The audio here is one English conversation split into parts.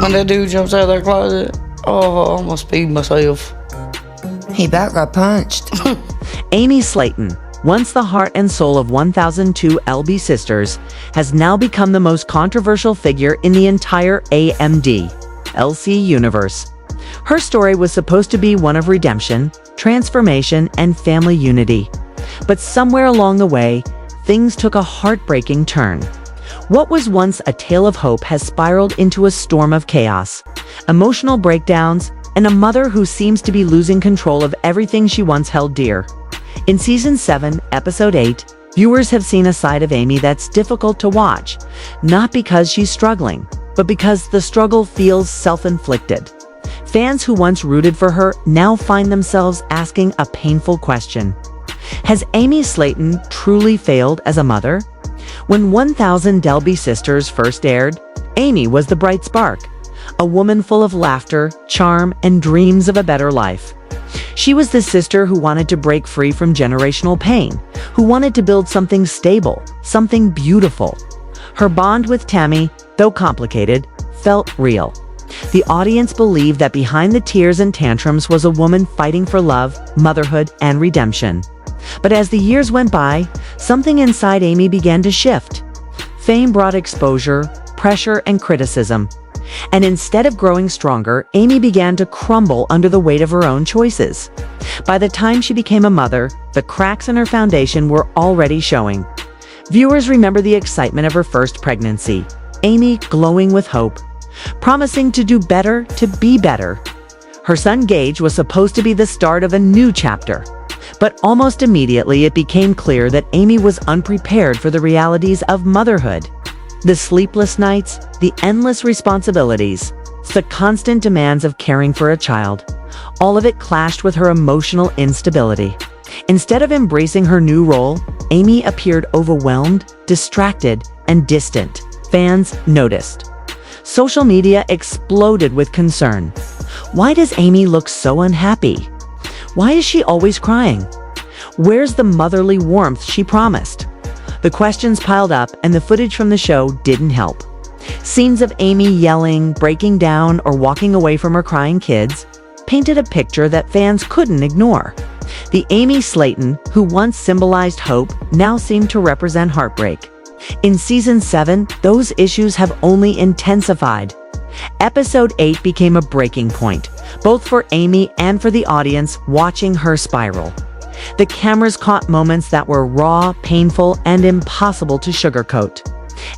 When that dude jumps out of that closet, oh, I almost peed myself. He about got punched. Amy Slaton, once the heart and soul of 1002 LB Sisters, has now become the most controversial figure in the entire AMD LC universe. Her story was supposed to be one of redemption, transformation, and family unity. But somewhere along the way, things took a heartbreaking turn. What was once a tale of hope has spiraled into a storm of chaos, emotional breakdowns, and a mother who seems to be losing control of everything she once held dear. In Season 7, Episode 8, viewers have seen a side of Amy that's difficult to watch, not because she's struggling, but because the struggle feels self-inflicted. Fans who once rooted for her now find themselves asking a painful question. Has Amy Slaton truly failed as a mother? When 1000 LB Sisters first aired, Amy was the bright spark, a woman full of laughter, charm, and dreams of a better life. She was the sister who wanted to break free from generational pain, who wanted to build something stable, something beautiful. Her bond with Tammy, though complicated, felt real. The audience believed that behind the tears and tantrums was a woman fighting for love, motherhood, and redemption. But as the years went by, something inside Amy began to shift. Fame brought exposure, pressure, and criticism. And instead of growing stronger, Amy began to crumble under the weight of her own choices. By the time she became a mother, the cracks in her foundation were already showing. Viewers remember the excitement of her first pregnancy, Amy glowing with hope, promising to do better, to be better. Her son Gage was supposed to be the start of a new chapter. But almost immediately it became clear that Amy was unprepared for the realities of motherhood. The sleepless nights, the endless responsibilities, the constant demands of caring for a child, all of it clashed with her emotional instability. Instead of embracing her new role, Amy appeared overwhelmed, distracted, and distant. Fans noticed. Social media exploded with concern. Why does Amy look so unhappy? Why is she always crying? Where's the motherly warmth she promised? The questions piled up, and the footage from the show didn't help. Scenes of Amy yelling, breaking down, or walking away from her crying kids painted a picture that fans couldn't ignore. The Amy Slaton, who once symbolized hope, now seemed to represent heartbreak. In Season 7, those issues have only intensified. Episode 8 became a breaking point, both for Amy and for the audience watching her spiral. The cameras caught moments that were raw, painful, and impossible to sugarcoat.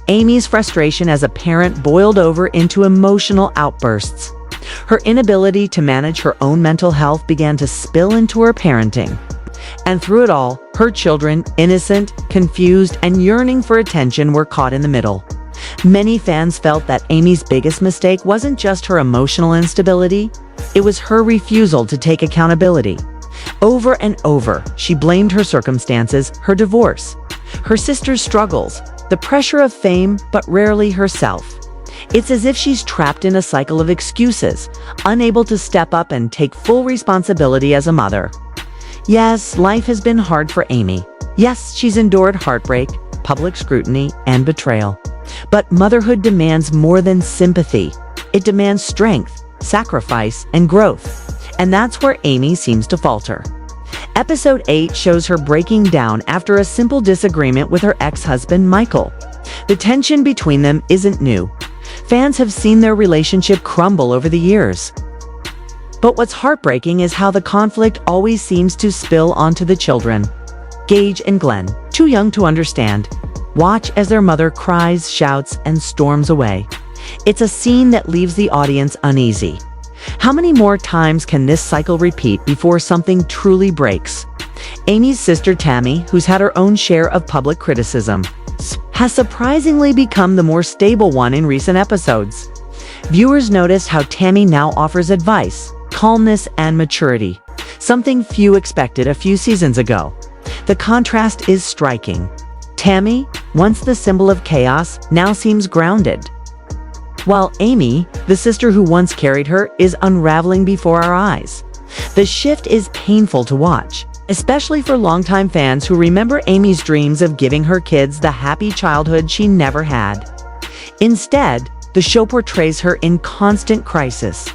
Amy's frustration as a parent boiled over into emotional outbursts. Her inability to manage her own mental health began to spill into her parenting. And through it all, her children, innocent, confused, and yearning for attention, were caught in the middle. Many fans felt that Amy's biggest mistake wasn't just her emotional instability, it was her refusal to take accountability. Over and over, she blamed her circumstances, her divorce, her sister's struggles, the pressure of fame, but rarely herself. It's as if she's trapped in a cycle of excuses, unable to step up and take full responsibility as a mother. Yes, life has been hard for Amy. Yes, she's endured heartbreak, public scrutiny, and betrayal. But motherhood demands more than sympathy. It demands strength, sacrifice, and growth. And that's where Amy seems to falter. Episode 8 shows her breaking down after a simple disagreement with her ex-husband, Michael. The tension between them isn't new. Fans have seen their relationship crumble over the years. But what's heartbreaking is how the conflict always seems to spill onto the children. Gage and Glenn, too young to understand, watch as their mother cries, shouts, and storms away. It's a scene that leaves the audience uneasy. How many more times can this cycle repeat before something truly breaks? Amy's sister Tammy, who's had her own share of public criticism, has surprisingly become the more stable one in recent episodes. Viewers notice how Tammy now offers advice, calmness, and maturity, something few expected a few seasons ago. The contrast is striking. Tammy, once the symbol of chaos, now seems grounded, while Amy, the sister who once carried her, is unraveling before our eyes. The shift is painful to watch, especially for longtime fans who remember Amy's dreams of giving her kids the happy childhood she never had. Instead, the show portrays her in constant crisis.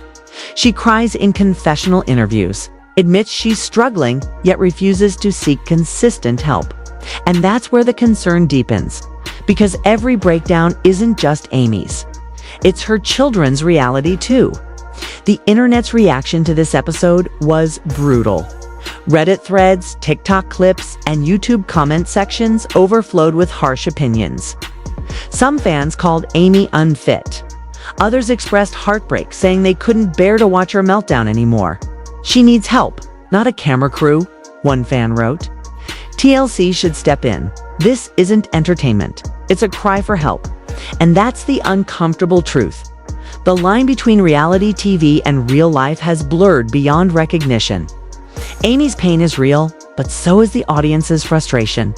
She cries in confessional interviews, admits she's struggling, yet refuses to seek consistent help. And that's where the concern deepens, because every breakdown isn't just Amy's. It's her children's reality too. The internet's reaction to this episode was brutal. Reddit threads, TikTok clips, and YouTube comment sections overflowed with harsh opinions. Some fans called Amy unfit. Others expressed heartbreak, saying they couldn't bear to watch her meltdown anymore. "She needs help, not a camera crew," one fan wrote. TLC should step in. This isn't entertainment. It's a cry for help. And that's the uncomfortable truth. The line between reality TV and real life has blurred beyond recognition. Amy's pain is real, but so is the audience's frustration.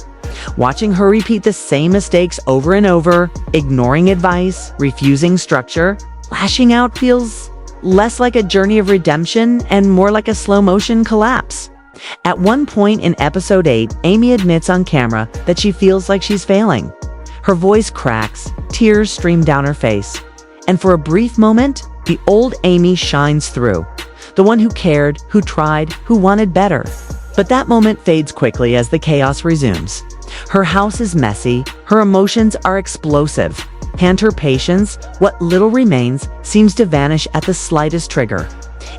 Watching her repeat the same mistakes over and over, ignoring advice, refusing structure, lashing out feels less like a journey of redemption and more like a slow-motion collapse. At one point in episode 8, Amy admits on camera that she feels like she's failing. Her voice cracks, tears stream down her face. And for a brief moment, the old Amy shines through. The one who cared, who tried, who wanted better. But that moment fades quickly as the chaos resumes. Her house is messy, her emotions are explosive, and her patience, what little remains, seems to vanish at the slightest trigger.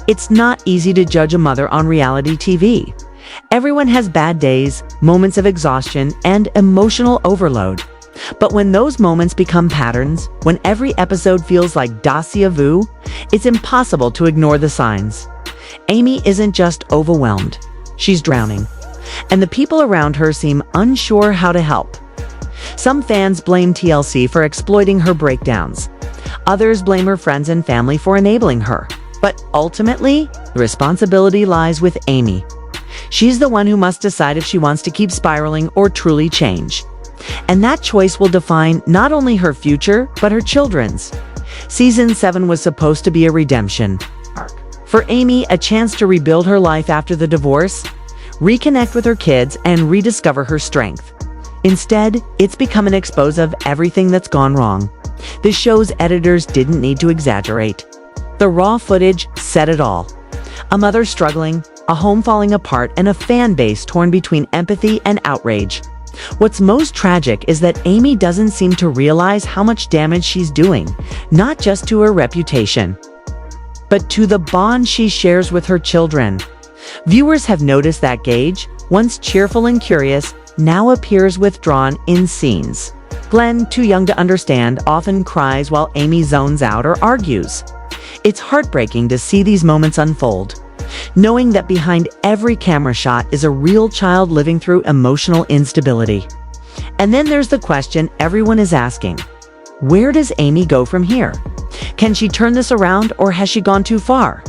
It's not easy to judge a mother on reality TV. Everyone has bad days, moments of exhaustion, and emotional overload. But when those moments become patterns, when every episode feels like déjà vu, it's impossible to ignore the signs. Amy isn't just overwhelmed, she's drowning. And the people around her seem unsure how to help. Some fans blame TLC for exploiting her breakdowns. Others blame her friends and family for enabling her. But ultimately, the responsibility lies with Amy. She's the one who must decide if she wants to keep spiraling or truly change. And that choice will define not only her future, but her children's. Season 7 was supposed to be a redemption arc. For Amy, a chance to rebuild her life after the divorce, reconnect with her kids, and rediscover her strength. Instead, it's become an expose of everything that's gone wrong. The show's editors didn't need to exaggerate. The raw footage said it all. A mother struggling, a home falling apart, and a fan base torn between empathy and outrage. What's most tragic is that Amy doesn't seem to realize how much damage she's doing, not just to her reputation, but to the bond she shares with her children. Viewers have noticed that Gage, once cheerful and curious, now appears withdrawn in scenes. Glenn, too young to understand, often cries while Amy zones out or argues. It's heartbreaking to see these moments unfold, knowing that behind every camera shot is a real child living through emotional instability. And then there's the question everyone is asking: where does Amy go from here? Can she turn this around, or has she gone too far?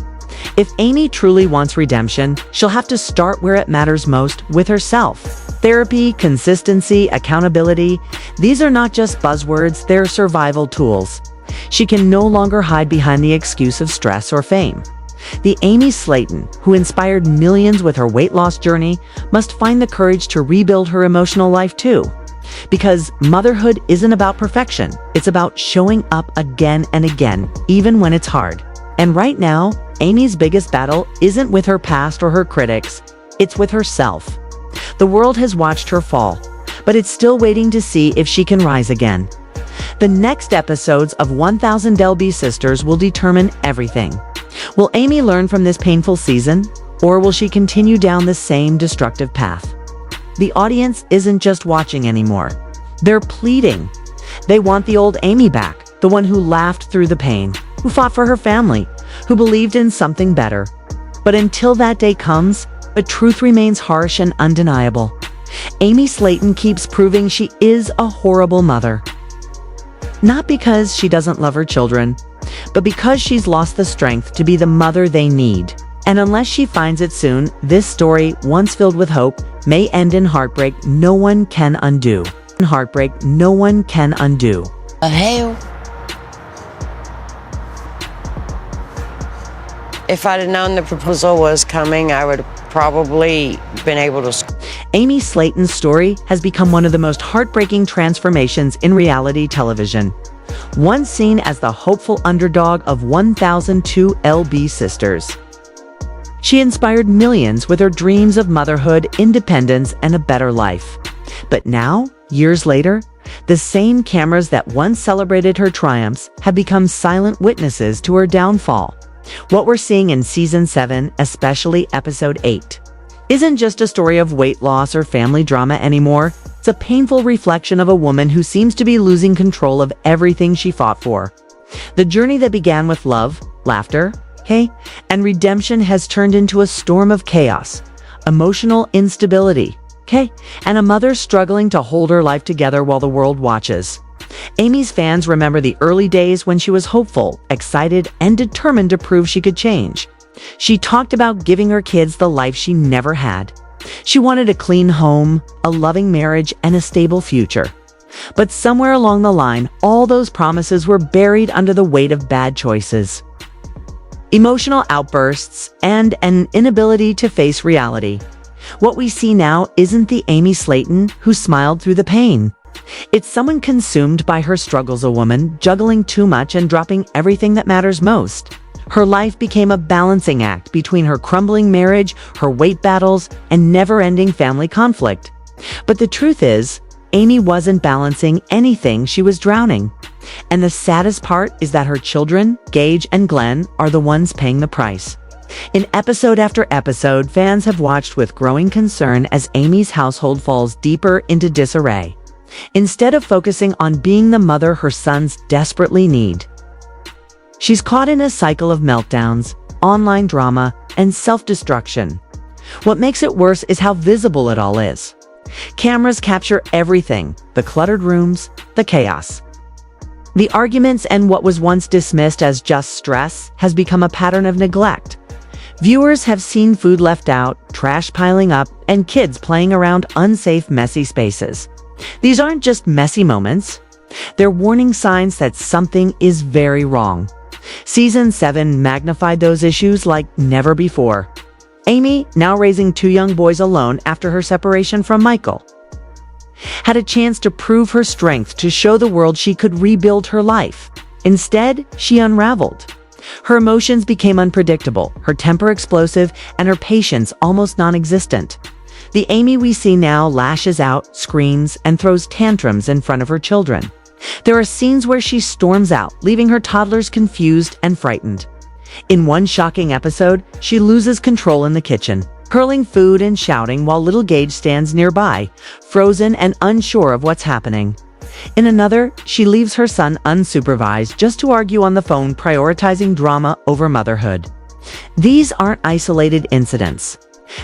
If Amy truly wants redemption, she'll have to start where it matters most, with herself. Therapy, consistency, accountability, these are not just buzzwords, they're survival tools. She can no longer hide behind the excuse of stress or fame. The Amy Slaton, who inspired millions with her weight loss journey, must find the courage to rebuild her emotional life too. Because motherhood isn't about perfection, it's about showing up again and again, even when it's hard. And right now, Amy's biggest battle isn't with her past or her critics, it's with herself. The world has watched her fall, but it's still waiting to see if she can rise again. The next episodes of 1000 LB Sisters will determine everything. Will Amy learn from this painful season, or will she continue down the same destructive path? The audience isn't just watching anymore. They're pleading. They want the old Amy back, the one who laughed through the pain, who fought for her family, who believed in something better. But until that day comes, the truth remains harsh and undeniable. Amy Slaton keeps proving she is a horrible mother. Not because she doesn't love her children, but because she's lost the strength to be the mother they need. And unless she finds it soon, this story, once filled with hope, may end in heartbreak no one can undo. Heartbreak no one can undo. Hell. If I'd have known the proposal was coming, I would have probably been able to. Amy Slaton's story has become one of the most heartbreaking transformations in reality television. once seen as the hopeful underdog of 1002 LB Sisters. She inspired millions with her dreams of motherhood, independence, and a better life. But now, years later, the same cameras that once celebrated her triumphs have become silent witnesses to her downfall. What we're seeing in Season 7, especially Episode 8, isn't just a story of weight loss or family drama anymore. It's a painful reflection of a woman who seems to be losing control of everything she fought for. The journey that began with love, laughter, and redemption has turned into a storm of chaos, emotional instability, and a mother struggling to hold her life together while the world watches. Amy's fans remember the early days when she was hopeful, excited, and determined to prove she could change. She talked about giving her kids the life she never had. She wanted a clean home, a loving marriage, and a stable future. But somewhere along the line, all those promises were buried under the weight of bad choices, emotional outbursts, and an inability to face reality. What we see now isn't the Amy Slaton who smiled through the pain. It's someone consumed by her struggles, a woman juggling too much and dropping everything that matters most. Her life became a balancing act between her crumbling marriage, her weight battles, and never-ending family conflict. But the truth is, Amy wasn't balancing anything, she was drowning. And the saddest part is that her children, Gage and Glenn, are the ones paying the price. In episode after episode, fans have watched with growing concern as Amy's household falls deeper into disarray, instead of focusing on being the mother her sons desperately need. She's caught in a cycle of meltdowns, online drama, and self-destruction. What makes it worse is how visible it all is. Cameras capture everything: the cluttered rooms, the chaos, the arguments, and what was once dismissed as just stress has become a pattern of neglect. Viewers have seen food left out, trash piling up, and kids playing around unsafe, messy spaces. These aren't just messy moments. They're warning signs that something is very wrong. Season 7 magnified those issues like never before. Amy, now raising 2 young boys alone after her separation from Michael, had a chance to prove her strength, to show the world she could rebuild her life. Instead, she unraveled. Her emotions became unpredictable, her temper explosive, and her patience almost non-existent. The Amy we see now lashes out, screams, and throws tantrums in front of her children. There are scenes where she storms out, leaving her toddlers confused and frightened. In one shocking episode, she loses control in the kitchen, hurling food and shouting while little Gage stands nearby, frozen and unsure of what's happening. In another, she leaves her son unsupervised just to argue on the phone, prioritizing drama over motherhood. These aren't isolated incidents.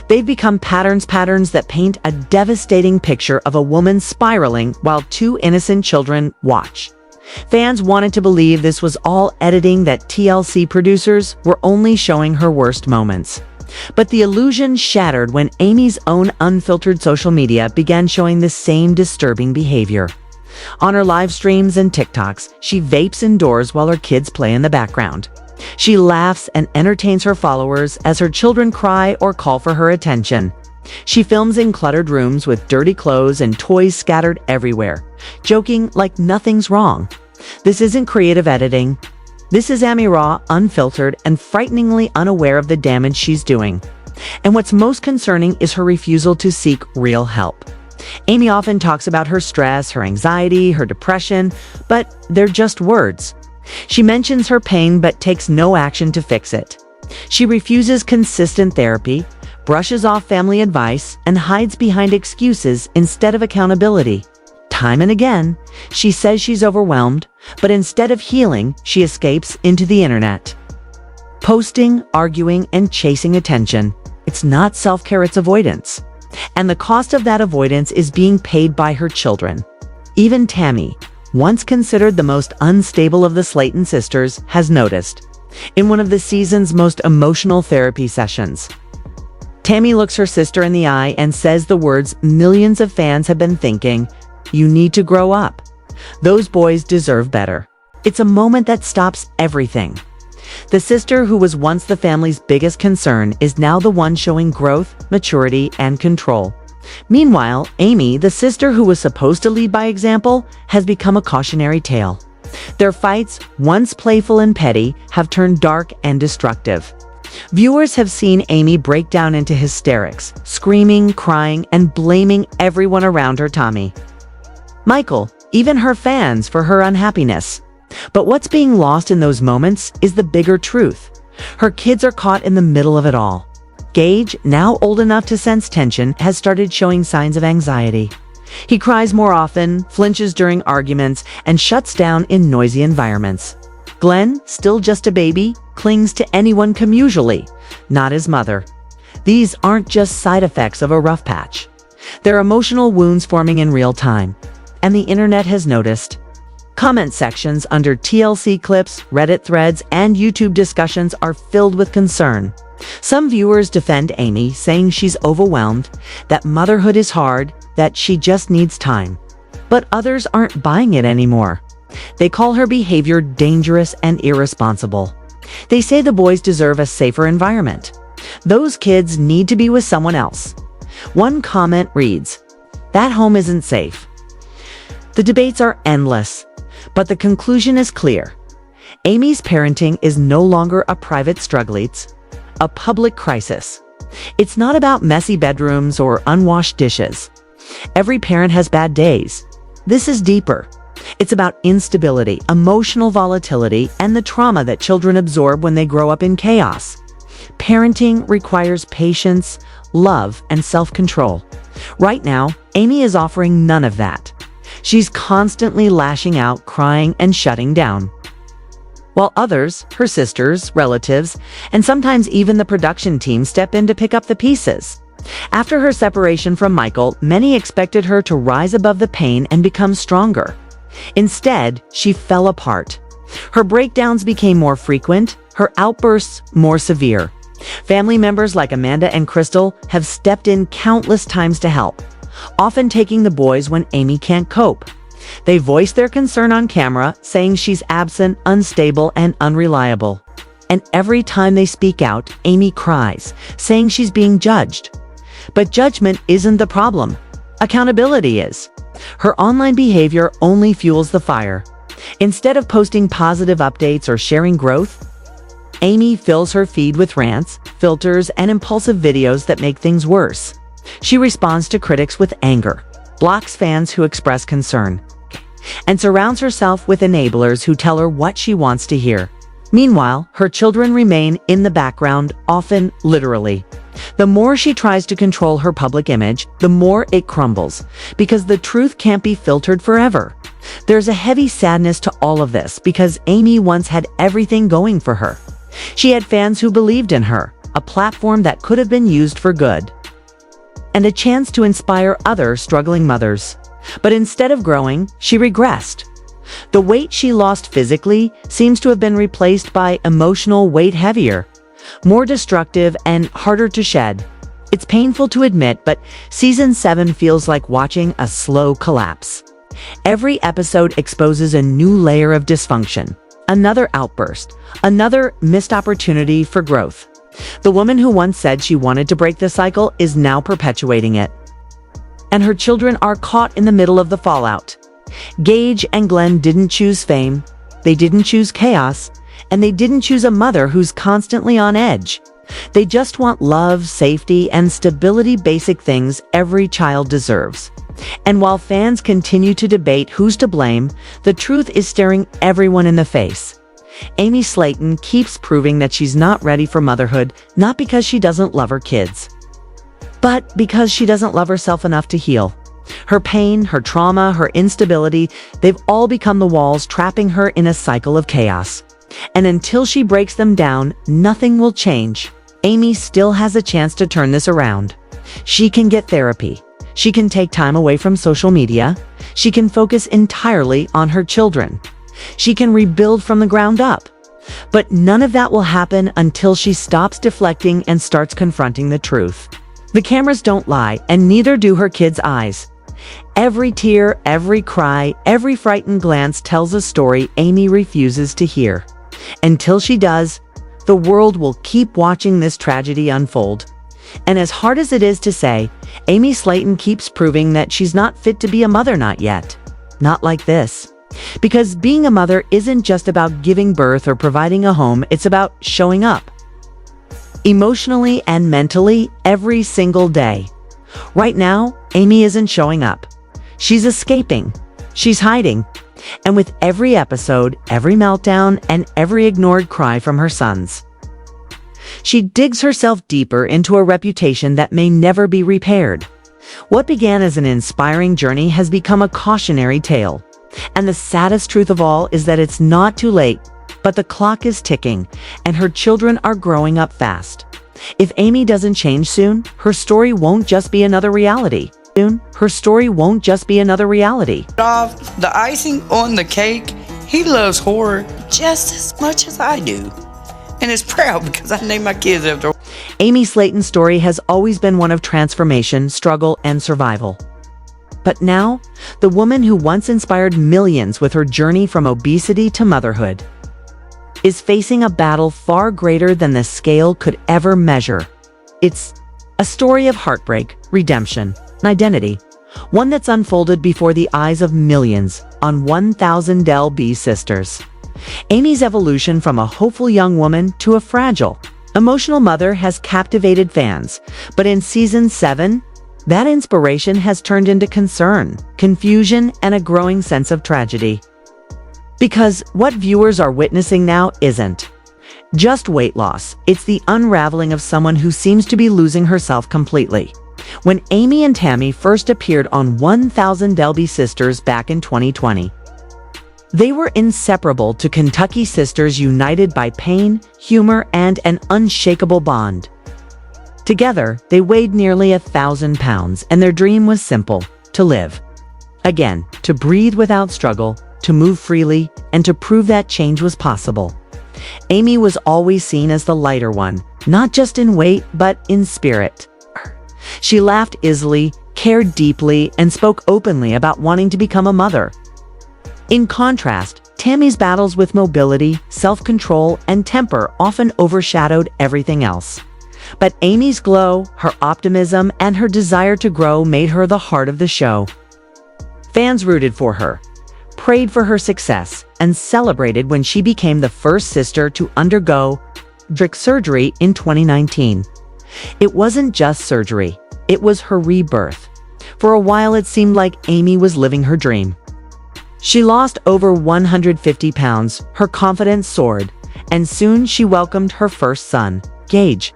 They've become patterns that paint a devastating picture of a woman spiraling while 2 innocent children watch. Fans wanted to believe this was all editing, that TLC producers were only showing her worst moments. But the illusion shattered when Amy's own unfiltered social media began showing the same disturbing behavior. On her live streams and TikToks, she vapes indoors while her kids play in the background. She laughs and entertains her followers as her children cry or call for her attention. She films in cluttered rooms with dirty clothes and toys scattered everywhere, joking like nothing's wrong. This isn't creative editing. This is Amy raw, unfiltered, and frighteningly unaware of the damage she's doing. And what's most concerning is her refusal to seek real help. Amy often talks about her stress, her anxiety, her depression, but they're just words. She mentions her pain but takes no action to fix it. She refuses consistent therapy, brushes off family advice, and hides behind excuses instead of accountability. Time and again, she says she's overwhelmed, but instead of healing, she escapes into the internet, posting, arguing, and chasing attention. It's not self-care, it's avoidance. And the cost of that avoidance is being paid by her children. Even Tammy, once considered the most unstable of the Slaton sisters, has noticed. In one of the season's most emotional therapy sessions, Tammy looks her sister in the eye and says the words millions of fans have been thinking: "You need to grow up. Those boys deserve better." It's a moment that stops everything. The sister who was once the family's biggest concern is now the one showing growth, maturity, and control. Meanwhile, Amy, the sister who was supposed to lead by example, has become a cautionary tale. Their fights, once playful and petty, have turned dark and destructive. Viewers have seen Amy break down into hysterics, screaming, crying, and blaming everyone around her Tommy. Michael, even her fans, for her unhappiness. But what's being lost in those moments is the bigger truth. Her kids are caught in the middle of it all. Gage, now old enough to sense tension, has started showing signs of anxiety. He cries more often, flinches during arguments, and shuts down in noisy environments. Glenn, still just a baby, clings to anyone communally, not his mother. These aren't just side effects of a rough patch. They're emotional wounds forming in real time. And the internet has noticed. Comment sections under TLC clips, Reddit threads, and YouTube discussions are filled with concern. Some viewers defend Amy, saying she's overwhelmed, that motherhood is hard, that she just needs time. But others aren't buying it anymore. They call her behavior dangerous and irresponsible. They say the boys deserve a safer environment. Those kids need to be with someone else. One comment reads, "That home isn't safe." The debates are endless, but the conclusion is clear. Amy's parenting is no longer a private struggle, it's a public crisis. It's not about messy bedrooms or unwashed dishes. Every parent has bad days. This is deeper. It's about instability, emotional volatility, and the trauma that children absorb when they grow up in chaos. Parenting requires patience, love, and self-control. Right now, Amy is offering none of that. She's constantly lashing out, crying, and shutting down. While others, her sisters, relatives, and sometimes even the production team step in to pick up the pieces. After her separation from Michael, many expected her to rise above the pain and become stronger. Instead, she fell apart. Her breakdowns became more frequent, her outbursts more severe. Family members like Amanda and Crystal have stepped in countless times to help, often taking the boys when Amy can't cope. They voice their concern on camera, saying she's absent, unstable, and unreliable. And every time they speak out, Amy cries, saying she's being judged. But judgment isn't the problem. Accountability is. Her online behavior only fuels the fire. Instead of posting positive updates or sharing growth, Amy fills her feed with rants, filters, and impulsive videos that make things worse. She responds to critics with anger, blocks fans who express concern, and surrounds herself with enablers who tell her what she wants to hear. Meanwhile, her children remain in the background, often literally. The more she tries to control her public image, the more it crumbles, because the truth can't be filtered forever. There's a heavy sadness to all of this, because Amy once had everything going for her. She had fans who believed in her, a platform that could have been used for good, and a chance to inspire other struggling mothers. But instead of growing, she regressed. The weight she lost physically seems to have been replaced by emotional weight, heavier, more destructive, and harder to shed. It's painful to admit, but season 7 feels like watching a slow collapse. Every episode exposes a new layer of dysfunction, another outburst, another missed opportunity for growth. The woman who once said she wanted to break the cycle is now perpetuating it. And her children are caught in the middle of the fallout. Gage and Glenn didn't choose fame, they didn't choose chaos, and they didn't choose a mother who's constantly on edge. They just want love, safety, and stability, basic things every child deserves. And while fans continue to debate who's to blame, the truth is staring everyone in the face. Amy Slaton keeps proving that she's not ready for motherhood, not because she doesn't love her kids, but because she doesn't love herself enough to heal. Her pain, her trauma, her instability, they've all become the walls trapping her in a cycle of chaos. And until she breaks them down, nothing will change. Amy still has a chance to turn this around. She can get therapy. She can take time away from social media. She can focus entirely on her children. She can rebuild from the ground up. But none of that will happen until she stops deflecting and starts confronting the truth. The cameras don't lie, and neither do her kids' eyes. Every tear, every cry, every frightened glance tells a story Amy refuses to hear. Until she does, the world will keep watching this tragedy unfold. And as hard as it is to say, Amy Slaton keeps proving that she's not fit to be a mother, not yet. Not like this. Because being a mother isn't just about giving birth or providing a home, it's about showing up. Emotionally and mentally, every single day. Right now, Amy isn't showing up. She's escaping. She's hiding. And with every episode, every meltdown, and every ignored cry from her sons, she digs herself deeper into a reputation that may never be repaired. What began as an inspiring journey has become a cautionary tale. And the saddest truth of all is that it's not too late, but the clock is ticking, and her children are growing up fast. If Amy doesn't change soon, her story won't just be another reality. Her story won't just be another reality. The icing on the cake, he loves horror just as much as I do. And is proud because I named my kids after. Amy Slaton's story has always been one of transformation, struggle, and survival. But now, the woman who once inspired millions with her journey from obesity to motherhood is facing a battle far greater than the scale could ever measure. It's a story of heartbreak, redemption, and identity, one that's unfolded before the eyes of millions on 1,000 LB sisters. Amy's evolution from a hopeful young woman to a fragile, emotional mother has captivated fans, but in season 7, that inspiration has turned into concern, confusion, and a growing sense of tragedy. Because what viewers are witnessing now isn't just weight loss, it's the unraveling of someone who seems to be losing herself completely. When Amy and Tammy first appeared on 1,000 LB Sisters back in 2020, they were inseparable to Kentucky sisters united by pain, humor, and an unshakable bond. Together, they weighed nearly 1,000 pounds, and their dream was simple: to live again, to breathe without struggle, to move freely, and to prove that change was possible. Amy was always seen as the lighter one, not just in weight, but in spirit. She laughed easily, cared deeply, and spoke openly about wanting to become a mother. In contrast, Tammy's battles with mobility, self-control, and temper often overshadowed everything else. But Amy's glow, her optimism, and her desire to grow made her the heart of the show. Fans rooted for her, prayed for her success, and celebrated when she became the first sister to undergo bariatric surgery in 2019. It wasn't just surgery, it was her rebirth. For a while it seemed like Amy was living her dream. She lost over 150 pounds, her confidence soared, and soon she welcomed her first son, Gage.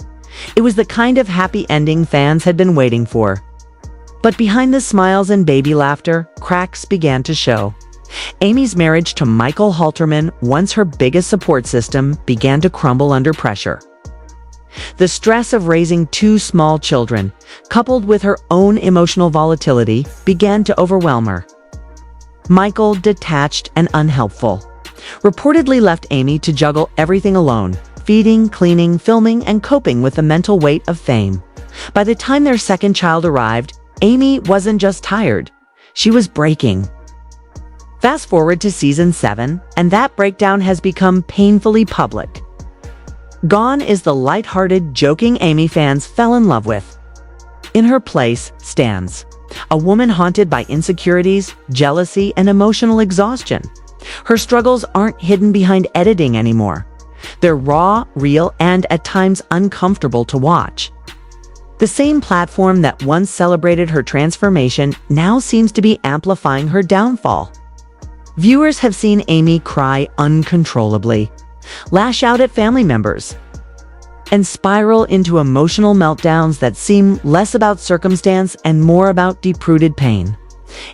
It was the kind of happy ending fans had been waiting for. But behind the smiles and baby laughter, cracks began to show. Amy's marriage to Michael Halterman, once her biggest support system, began to crumble under pressure. The stress of raising 2 small children, coupled with her own emotional volatility, began to overwhelm her. Michael, detached and unhelpful, reportedly left Amy to juggle everything alone: feeding, cleaning, filming, and coping with the mental weight of fame. By the time their second child arrived, Amy wasn't just tired, she was breaking. Fast forward to season 7, and that breakdown has become painfully public. Gone is the lighthearted, joking Amy fans fell in love with. In her place stands a woman haunted by insecurities, jealousy, and emotional exhaustion. Her struggles aren't hidden behind editing anymore. They're raw, real, and at times uncomfortable to watch. The same platform that once celebrated her transformation now seems to be amplifying her downfall. Viewers have seen Amy cry uncontrollably, lash out at family members, and spiral into emotional meltdowns that seem less about circumstance and more about deep-rooted pain.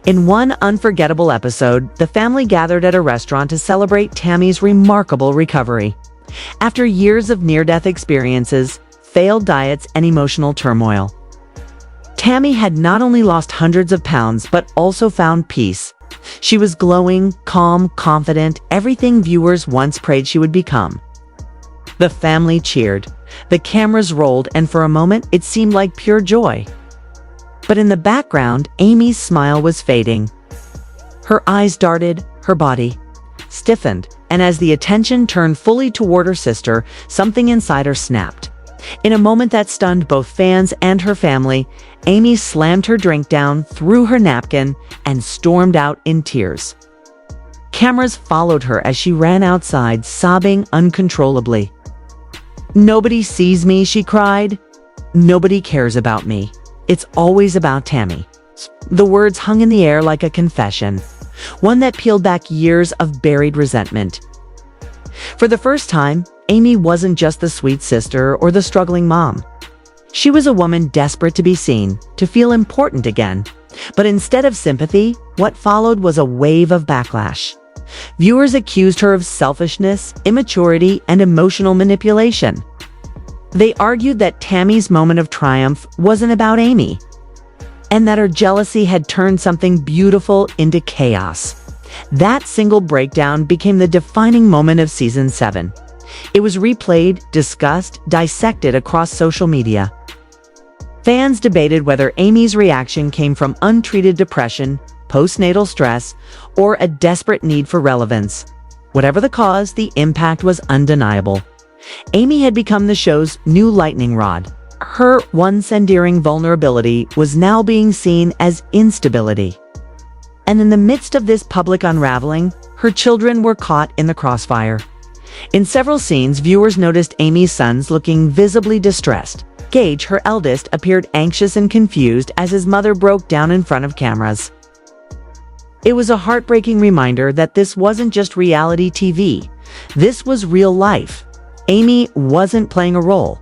In one unforgettable episode, the family gathered at a restaurant to celebrate Tammy's remarkable recovery. After years of near-death experiences, failed diets, and emotional turmoil, Tammy had not only lost hundreds of pounds, but also found peace. She was glowing, calm, confident, everything viewers once prayed she would become. The family cheered, the cameras rolled, and for a moment it seemed like pure joy. But in the background, Amy's smile was fading. Her eyes darted, her body stiffened, and as the attention turned fully toward her sister, something inside her snapped. In a moment that stunned both fans and her family, Amy slammed her drink down, threw her napkin, and stormed out in tears. Cameras followed her as she ran outside, sobbing uncontrollably. "Nobody sees me," she cried. "Nobody cares about me. It's always about Tammy." The words hung in the air like a confession, one that peeled back years of buried resentment. For the first time, Amy wasn't just the sweet sister or the struggling mom. She was a woman desperate to be seen, to feel important again. But instead of sympathy, what followed was a wave of backlash. Viewers accused her of selfishness, immaturity, and emotional manipulation. They argued that Tammy's moment of triumph wasn't about Amy, and that her jealousy had turned something beautiful into chaos. That single breakdown became the defining moment of season 7. It was replayed, discussed, dissected across social media. Fans debated whether Amy's reaction came from untreated depression, postnatal stress, or a desperate need for relevance. Whatever the cause, the impact was undeniable. Amy had become the show's new lightning rod. Her once endearing vulnerability was now being seen as instability. And in the midst of this public unraveling, her children were caught in the crossfire. In several scenes, viewers noticed Amy's sons looking visibly distressed. Gage, her eldest, appeared anxious and confused as his mother broke down in front of cameras. It was a heartbreaking reminder that this wasn't just reality TV. This was real life. Amy wasn't playing a role.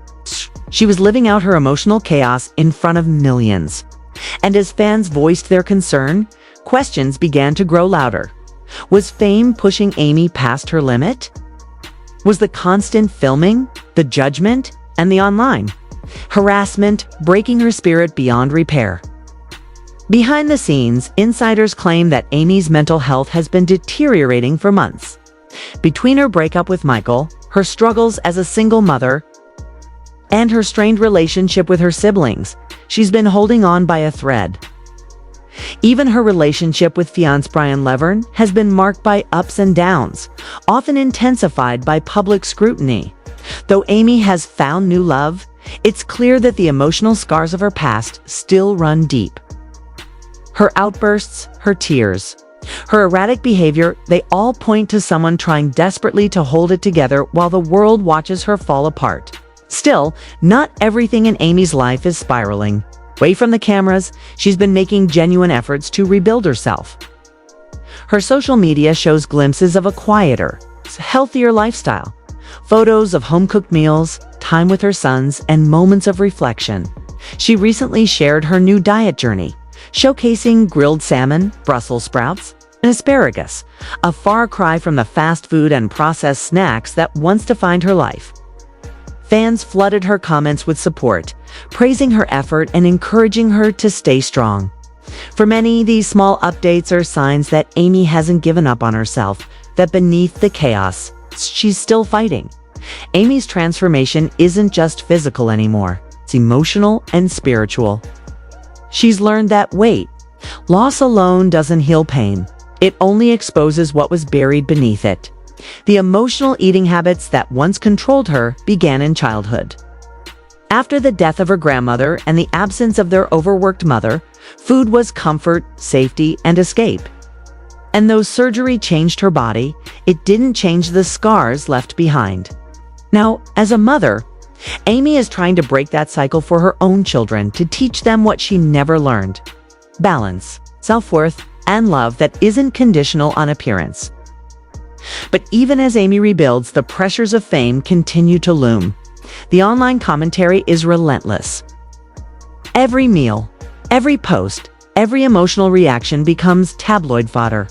She was living out her emotional chaos in front of millions. And as fans voiced their concern, questions began to grow louder. Was fame pushing Amy past her limit? Was the constant filming, the judgment, and the online harassment breaking her spirit beyond repair? Behind the scenes, insiders claim that Amy's mental health has been deteriorating for months. Between her breakup with Michael, her struggles as a single mother, and her strained relationship with her siblings, she's been holding on by a thread. Even her relationship with fiancé Brian Levern has been marked by ups and downs, often intensified by public scrutiny. Though Amy has found new love, it's clear that the emotional scars of her past still run deep. Her outbursts, her tears, her erratic behavior, they all point to someone trying desperately to hold it together while the world watches her fall apart. Still, not everything in Amy's life is spiraling. Away from the cameras, she's been making genuine efforts to rebuild herself. Her social media shows glimpses of a quieter, healthier lifestyle. Photos of home-cooked meals, time with her sons, and moments of reflection. She recently shared her new diet journey, showcasing grilled salmon, Brussels sprouts, and asparagus, a far cry from the fast food and processed snacks that once defined her life. Fans flooded her comments with support, praising her effort and encouraging her to stay strong. For many, these small updates are signs that Amy hasn't given up on herself, that beneath the chaos, she's still fighting. Amy's transformation isn't just physical anymore, it's emotional and spiritual. She's learned that, wait, loss alone doesn't heal pain. It only exposes what was buried beneath it. The emotional eating habits that once controlled her began in childhood. After the death of her grandmother and the absence of their overworked mother, food was comfort, safety, and escape. And though surgery changed her body, it didn't change the scars left behind. Now, as a mother, Amy is trying to break that cycle for her own children, to teach them what she never learned: balance, self-worth, and love that isn't conditional on appearance. But even as Amy rebuilds, the pressures of fame continue to loom. The online commentary is relentless. Every meal, every post, every emotional reaction becomes tabloid fodder.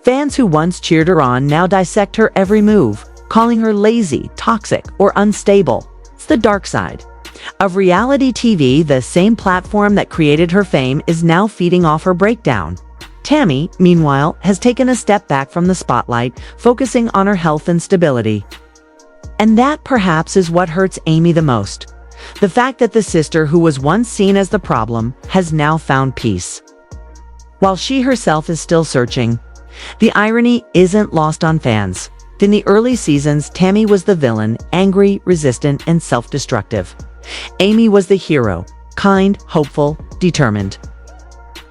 Fans who once cheered her on now dissect her every move, calling her lazy, toxic, or unstable. It's the dark side of reality TV. The same platform that created her fame is now feeding off her breakdown. Tammy, meanwhile, has taken a step back from the spotlight, focusing on her health and stability. And that perhaps is what hurts Amy the most. The fact that the sister who was once seen as the problem has now found peace, while she herself is still searching. The irony isn't lost on fans. In the early seasons, Tammy was the villain, angry, resistant, and self-destructive. Amy was the hero, kind, hopeful, determined.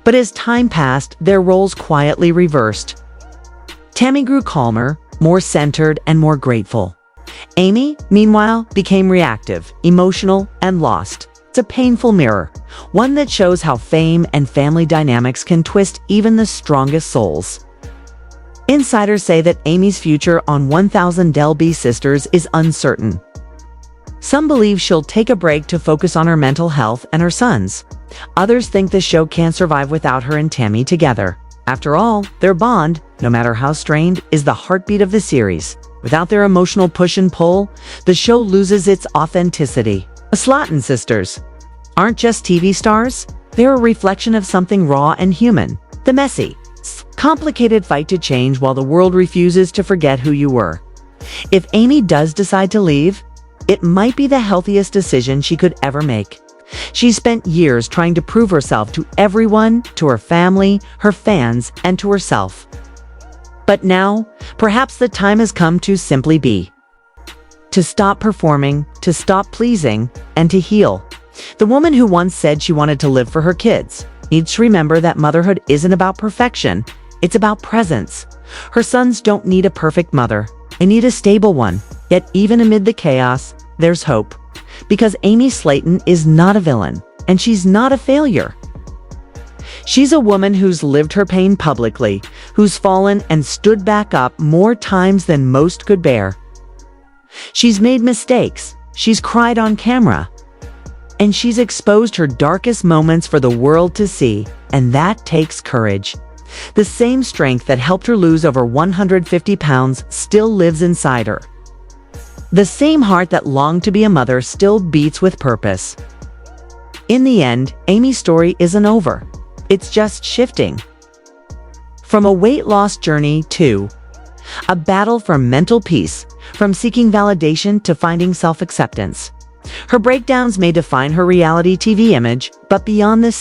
But as time passed, their roles quietly reversed. Tammy grew calmer, more centered, and more grateful. Amy, meanwhile, became reactive, emotional, and lost. It's a painful mirror, one that shows how fame and family dynamics can twist even the strongest souls. Insiders say that Amy's future on 1000 LB Sisters is uncertain. Some believe she'll take a break to focus on her mental health and her sons. Others think the show can't survive without her and Tammy together. After all, their bond, no matter how strained, is the heartbeat of the series. Without their emotional push and pull, the show loses its authenticity. The Slaton sisters aren't just TV stars, they're a reflection of something raw and human. The messy, complicated fight to change while the world refuses to forget who you were. If Amy does decide to leave, it might be the healthiest decision she could ever make. She spent years trying to prove herself to everyone, to her family, her fans, and to herself. But now, perhaps the time has come to simply be. To stop performing, to stop pleasing, and to heal. The woman who once said she wanted to live for her kids needs to remember that motherhood isn't about perfection, it's about presence. Her sons don't need a perfect mother, they need a stable one. Yet even amid the chaos, there's hope. Because Amy Slaton is not a villain, and she's not a failure. She's a woman who's lived her pain publicly, who's fallen and stood back up more times than most could bear. She's made mistakes, she's cried on camera, and she's exposed her darkest moments for the world to see, and that takes courage. The same strength that helped her lose over 150 pounds still lives inside her. The same heart that longed to be a mother still beats with purpose. In the end, Amy's story isn't over. It's just shifting. From a weight loss journey to a battle for mental peace, from seeking validation to finding self-acceptance. Her breakdowns may define her reality TV image, but beyond the